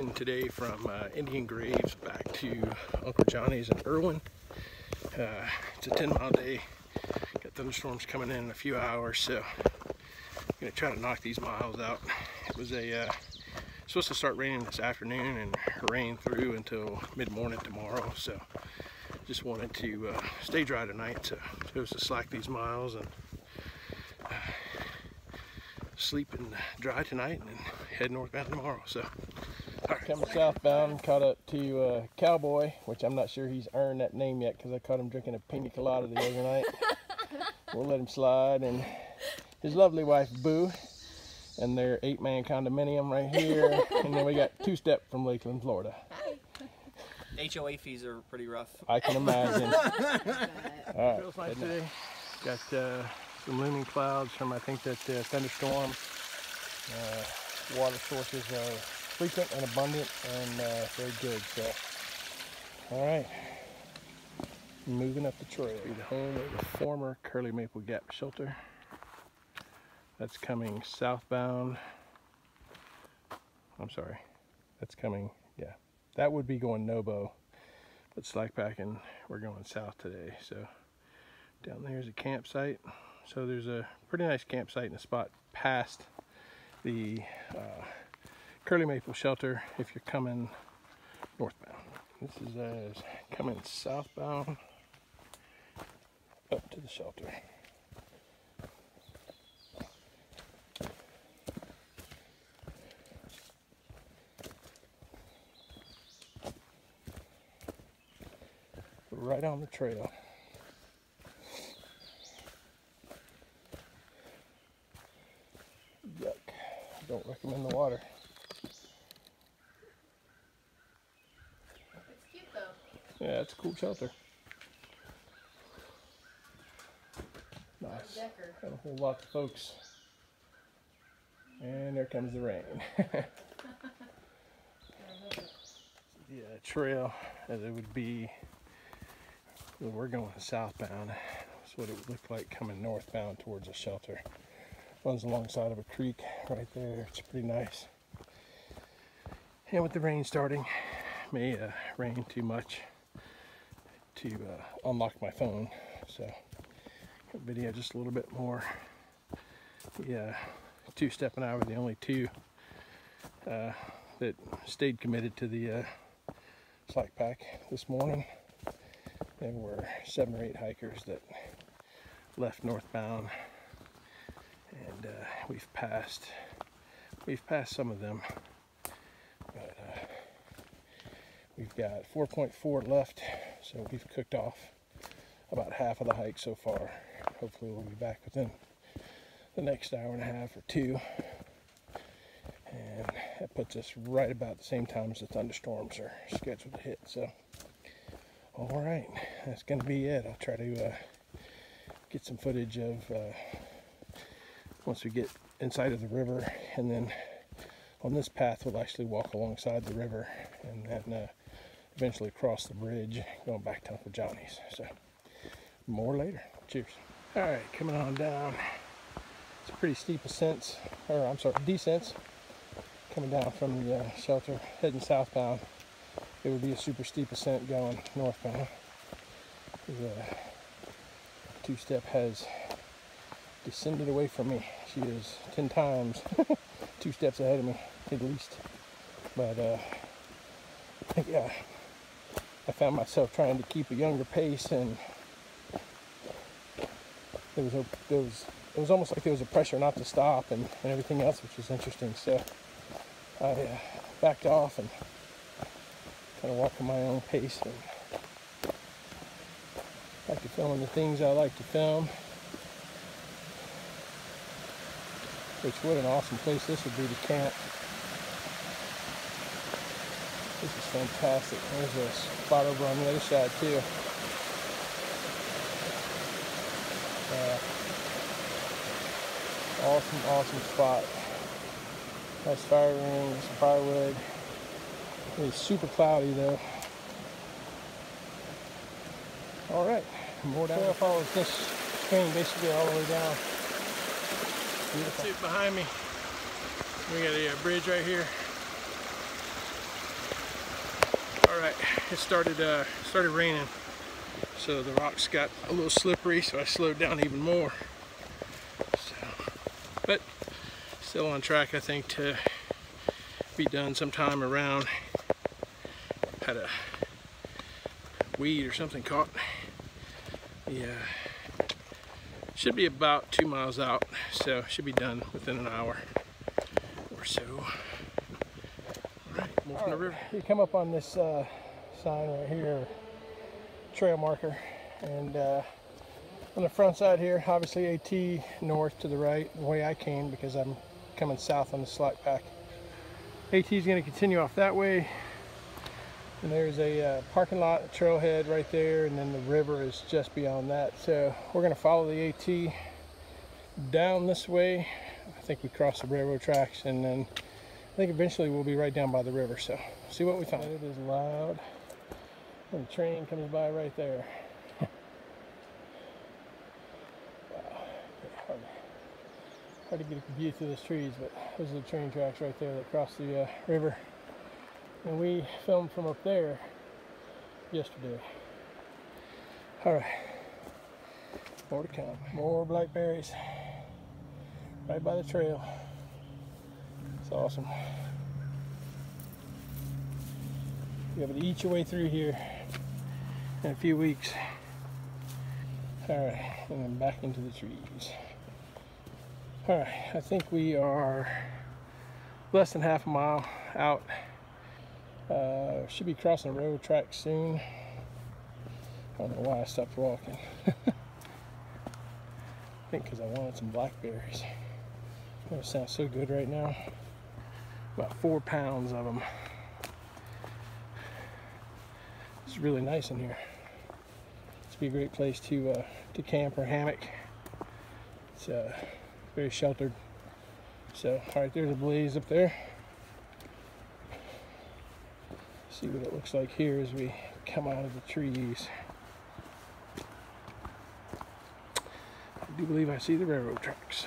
hiking today from Indian Graves back to Uncle Johnny's in Irwin. It's a 10-mile day. Got thunderstorms coming in a few hours, so I'm gonna try to knock these miles out. It was supposed to start raining this afternoon and rain through until mid-morning tomorrow, so just wanted to stay dry tonight, so chose to slack these miles and sleep and dry tonight and then head northbound tomorrow. So coming southbound, caught up to Cowboy, which I'm not sure he's earned that name yet because I caught him drinking a pina colada the other night. We'll let him slide, and his lovely wife Boo and their 8-man condominium right here, and then we got two-step from Lakeland, Florida. HOA fees are pretty rough. I can imagine. All right, feels nice today. Got some looming clouds from, I think, that thunderstorm. Water sources are frequent and abundant and very good. So, all right, moving up the trail. The home of the former Curly Maple Gap shelter. That's coming southbound. I'm sorry, that's coming, yeah. That would be going Nobo, but slackpacking, we're going south today. So down there's a campsite. So there's a pretty nice campsite in a spot past the Curly Maple shelter if you're coming northbound. This is coming southbound up to the shelter. Right on the trail. Yuck. Don't recommend the water. It's cute though. Yeah, it's a cool shelter. Nice. Got a whole lot of folks. And there comes the rain. The trail, as it would be, well, we're going southbound. That's what it would look like coming northbound towards the shelter. Runs alongside of a creek right there. It's pretty nice. And with the rain starting, may rain too much to unlock my phone. So, video just a little bit more. Yeah, two-step and I were the only two that stayed committed to the slack pack this morning. There were 7 or 8 hikers that left northbound, and we've passed some of them, but we've got 4.4 left, so we've cooked off about half of the hike so far. Hopefully we'll be back within the next hour and a half or two, and that puts us right about the same time as the thunderstorms are scheduled to hit. So all right, that's going to be it. I'll try to get some footage of once we get inside of the river, and then on this path we'll actually walk alongside the river and then eventually cross the bridge going back to Uncle Johnny's. So more later. Cheers. All right, coming on down. It's a pretty steep ascent, or I'm sorry, descent, coming down from the shelter, heading southbound. It would be a super steep ascent going northbound. The two-step has descended away from me. She is 10 times 2 steps ahead of me, at least. But yeah, I found myself trying to keep a younger pace, and it was almost like there was a pressure not to stop and everything else, which was interesting. So I backed off and kind of walk at my own pace, and like to film the things I like to film. Which, what an awesome place this would be to camp. This is fantastic. There's a spot over on the other side too. Awesome spot. Nice fire ring, some firewood. It's super cloudy though. All right, more down. Trail follows this stream basically all the way down. Beautiful. See it behind me. We got a bridge right here. Alright, it started raining, so the rocks got a little slippery, so I slowed down even more. So, but still on track, I think, to be done sometime around. Had a weed or something caught. Yeah, should be about 2 miles out, so should be done within an hour or so. Alright, more from the river. You come up on this sign right here, trail marker, and on the front side here, obviously AT north to the right, the way I came, because I'm coming south on the slack pack. AT is going to continue off that way, and there's a parking lot, a trailhead right there, and then the river is just beyond that. So we're going to follow the AT down this way. I think we cross the railroad tracks, and then I think eventually we'll be right down by the river. So see what we find. It is loud, and the train comes by right there. Wow, hard to get a view through those trees, but those are the train tracks right there that cross the river. And we filmed from up there yesterday. Alright, more to come. More blackberries right by the trail. It's awesome. You'll be able to eat your way through here in a few weeks. Alright, and then back into the trees. Alright, I think we are less than half a mile out. Should be crossing the railroad track soon. I don't know why I stopped walking. I think because I wanted some blackberries. That sounds so good right now. About 4 pounds of them. It's really nice in here. This would be a great place to camp or hammock. It's very sheltered. So, alright, there's a blaze up there. See what it looks like here as we come out of the trees. I do believe I see the railroad tracks.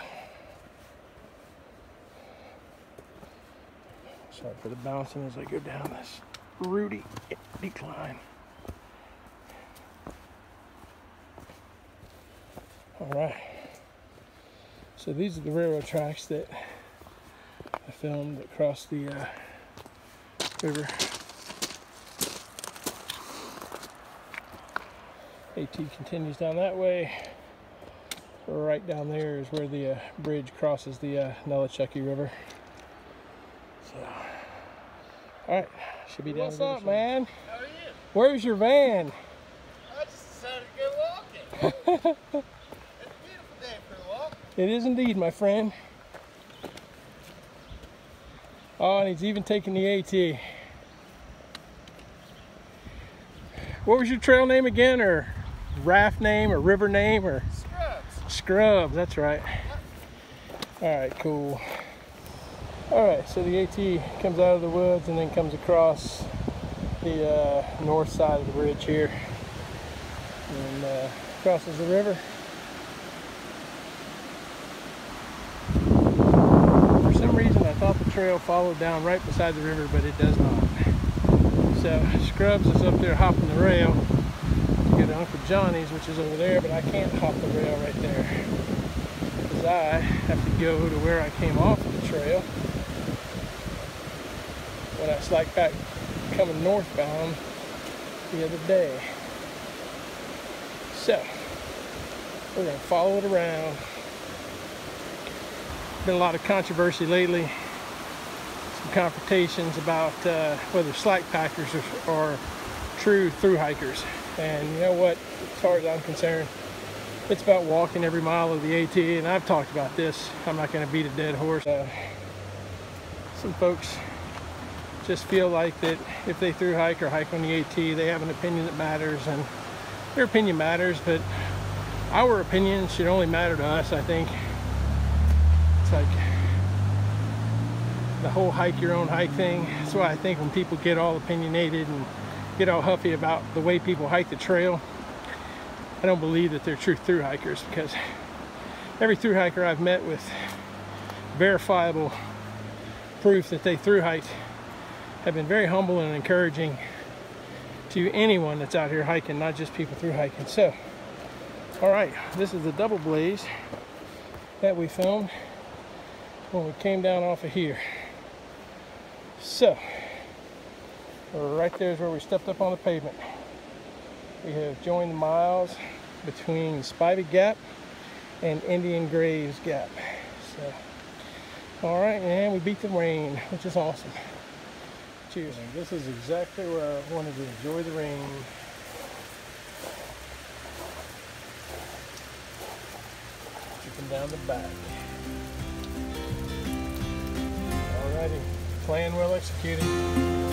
Sorry for the bouncing as I go down this rooty decline. Alright. So these are the railroad tracks that I filmed that crossed the river. AT continues down that way. Right down there is where the bridge crosses the Nolichucky River. So, alright, should be down. What's up, man? How are you? Where's your van? I just decided to go walking. It's a beautiful day for a walk. It is indeed, my friend. Oh, and he's even taking the AT. What was your trail name again, or raft name, or river name, or? Scrubs. Scrubs, that's right. Alright, cool. Alright, so the AT comes out of the woods and then comes across the north side of the bridge here and crosses the river. For some reason I thought the trail followed down right beside the river, but it does not. So Scrubs is up there hopping the rail to go to Uncle Johnny's, which is over there, but I can't hop the rail right there because I have to go to where I came off of the trail when I slacked back coming northbound the other day. So we're going to follow it around. Been a lot of controversy lately, some confrontations about whether slack packers are true through hikers. And you know what, as far as I'm concerned, it's about walking every mile of the AT, and I've talked about this. I'm not going to beat a dead horse. Some folks just feel like that if they through hike or hike on the AT, they have an opinion that matters, and their opinion matters, but our opinion should only matter to us, I think. It's like the whole hike your own hike thing. That's why I think when people get all opinionated and get all huffy about the way people hike the trail, I don't believe that they're true through hikers, because every through hiker I've met with verifiable proof that they through hiked have been very humble and encouraging, to anyone that's out here hiking, not just people through hiking. So, all right, this is the double blaze that we filmed when we came down off of here. So, right there is where we stepped up on the pavement. We have joined the miles between Spivey Gap and Indian Graves Gap. So, all right, and we beat the rain, which is awesome. Cheers. And this is exactly where I wanted to enjoy the rain. Dripping down the back. Alrighty, plan well executed.